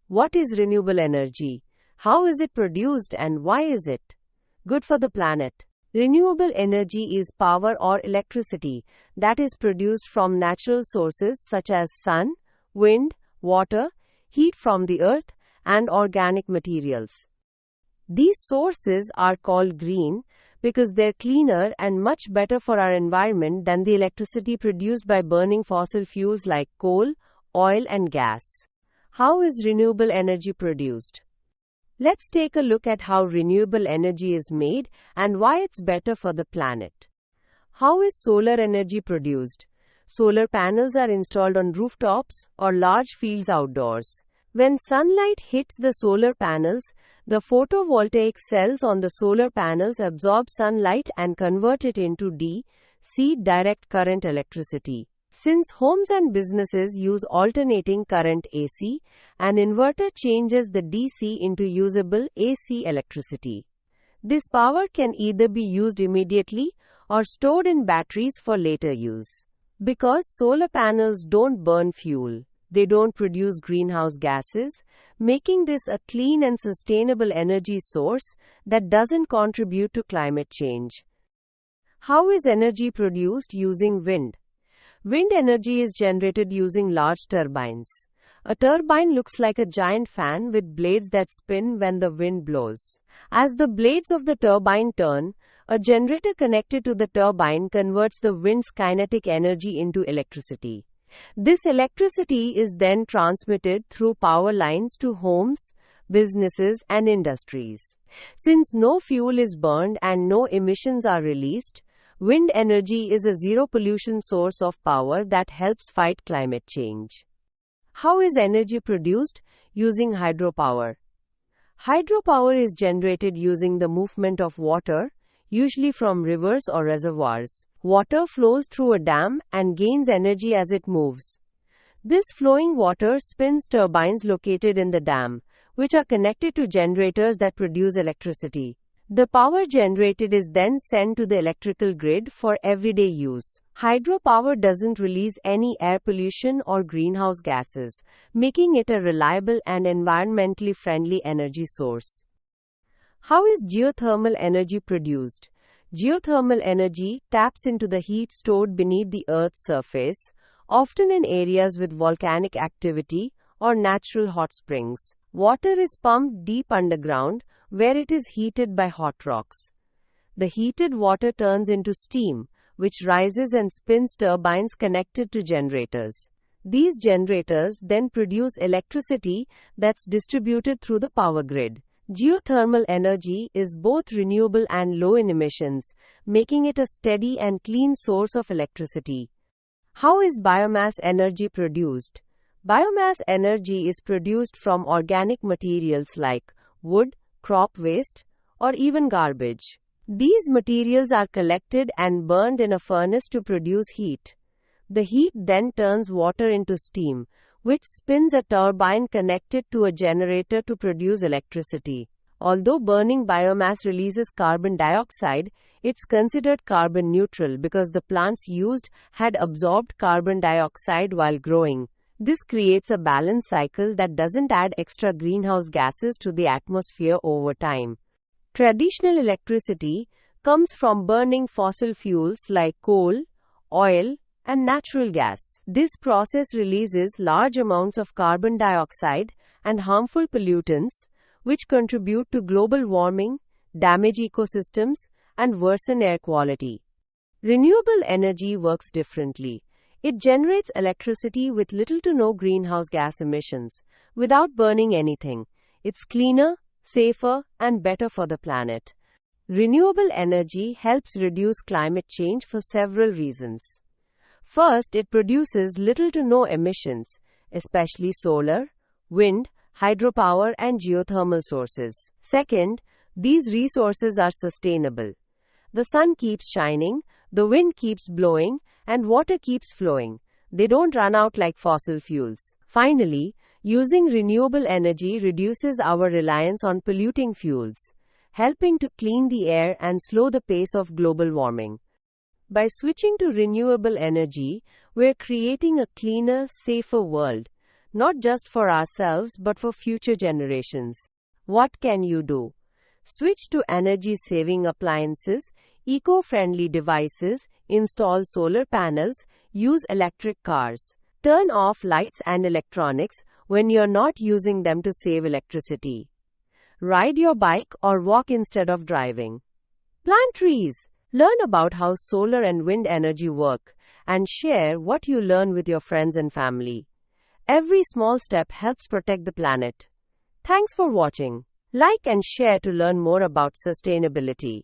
What is renewable energy? How is it produced and why is it good for the planet? Renewable energy is power or electricity that is produced from natural sources such as sun, wind, water, heat from the earth, and organic materials. These sources are called green because they're cleaner and much better for our environment than the electricity produced by burning fossil fuels like coal, oil, and gas. How is renewable energy produced? Let's take a look at how renewable energy is made and why it's better for the planet. How is solar energy produced? Solar panels are installed on rooftops or large fields outdoors. When sunlight hits the solar panels, the photovoltaic cells on the solar panels absorb sunlight and convert it into DC direct current electricity. Since homes and businesses use alternating current AC, an inverter changes the DC into usable AC electricity. This power can either be used immediately or stored in batteries for later use. Because solar panels don't burn fuel, they don't produce greenhouse gases, making this a clean and sustainable energy source that doesn't contribute to climate change. How is energy produced using wind? Wind energy is generated using large turbines. A turbine looks like a giant fan with blades that spin when the wind blows. As the blades of the turbine turn, a generator connected to the turbine converts the wind's kinetic energy into electricity. This electricity is then transmitted through power lines to homes, businesses, and industries. Since no fuel is burned and no emissions are released, wind energy is a zero-pollution source of power that helps fight climate change. How is energy produced? Using hydropower. Hydropower is generated using the movement of water, usually from rivers or reservoirs. Water flows through a dam and gains energy as it moves. This flowing water spins turbines located in the dam, which are connected to generators that produce electricity. The power generated is then sent to the electrical grid for everyday use. Hydropower doesn't release any air pollution or greenhouse gases, making it a reliable and environmentally friendly energy source. How is geothermal energy produced? Geothermal energy taps into the heat stored beneath the Earth's surface, often in areas with volcanic activity or natural hot springs. Water is pumped deep underground, where it is heated by hot rocks. The heated water turns into steam, which rises and spins turbines connected to generators. These generators then produce electricity that's distributed through the power grid. Geothermal energy is both renewable and low in emissions, making it a steady and clean source of electricity. How is biomass energy produced? Biomass energy is produced from organic materials like wood, crop waste, or even garbage. These materials are collected and burned in a furnace to produce heat. The heat then turns water into steam, which spins a turbine connected to a generator to produce electricity. Although burning biomass releases carbon dioxide, it's considered carbon neutral because the plants used had absorbed carbon dioxide while growing. This creates a balanced cycle that doesn't add extra greenhouse gases to the atmosphere over time. Traditional electricity comes from burning fossil fuels like coal, oil, and natural gas. This process releases large amounts of carbon dioxide and harmful pollutants, which contribute to global warming, damage ecosystems, and worsen air quality. Renewable energy works differently. It generates electricity with little to no greenhouse gas emissions, without burning anything. It's cleaner, safer, and better for the planet. Renewable energy helps reduce climate change for several reasons. First, it produces little to no emissions, especially solar, wind, hydropower, and geothermal sources. Second, these resources are sustainable. The sun keeps shining, the wind keeps blowing, and water keeps flowing. They don't run out like fossil fuels. Finally, using renewable energy reduces our reliance on polluting fuels, helping to clean the air and slow the pace of global warming. By switching to renewable energy, we're creating a cleaner, safer world not just for ourselves but for future generations. What can you do? Switch to energy-saving appliances, eco-friendly devices, install solar panels, use electric cars. Turn off lights and electronics when you're not using them to save electricity. Ride your bike or walk instead of driving. Plant trees. Learn about how solar and wind energy work and share what you learn with your friends and family. Every small step helps protect the planet. Thanks for watching. Like and share to learn more about sustainability.